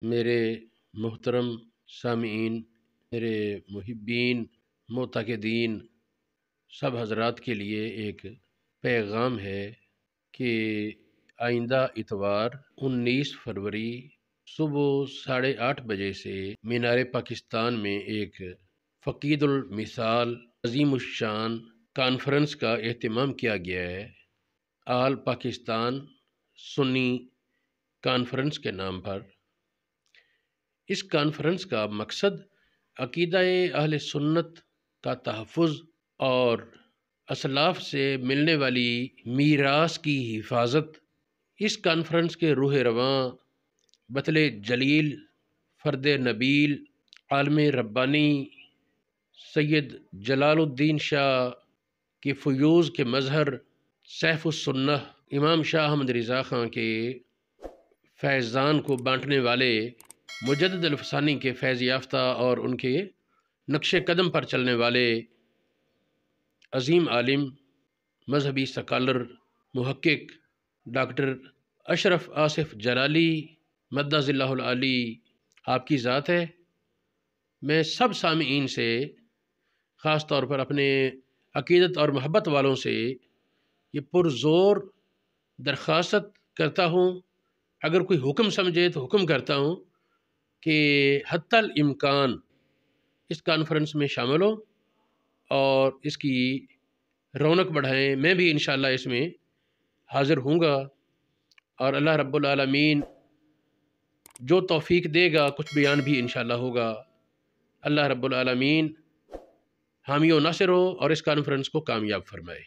میرے محترم سامعین، میرے محبین، معتقدین، سب حضرات کے لیے ایک پیغام ہے کہ آئندہ اتوار 19 فروری صبح 8:30 بجے سے مینار پاکستان میں ایک فقید المثال عظیم الشان کانفرنس کا اہتمام کیا گیا ہے، آل پاکستان سنی کانفرنس کے نام پر۔ اس کانفرنس کا مقصد عقیدہ اہل سنت کا تحفظ اور اسلاف سے ملنے والی میراث کی حفاظت۔ اس کانفرنس کے روح رواں بطل جلیل، فرد نبیل، عالم ربانی سید جلال الدین شاہ کی فیوز کے مظہر سیف السنہ امام شاہ احمد رضا خان کے فیضان کو بانٹنے والے مجدد الفسانی کے فیض یافتہ اور ان کے نقش قدم پر چلنے والے عظیم عالم، مذہبی سکالر، محقق ڈاکٹر اشرف آصف جلالی مدظ اللہ العالی آپ کی ذات ہے۔ میں سب سامعین سے، خاص طور پر اپنے عقیدت اور محبت والوں سے یہ پرزور درخواست کرتا ہوں، اگر کوئی حکم سمجھے تو حکم کرتا ہوں کہ حتی الامکان اس کانفرنس میں شامل ہوں اور اس کی رونق بڑھائیں۔ میں بھی انشاءاللہ اس میں حاضر ہوں گا، اور اللہ رب العالمین جو توفیق دے گا کچھ بیان بھی انشاءاللہ ہوگا۔ اللہ رب العالمین حامی و ناصر ہو اور اس کانفرنس کو کامیاب فرمائے۔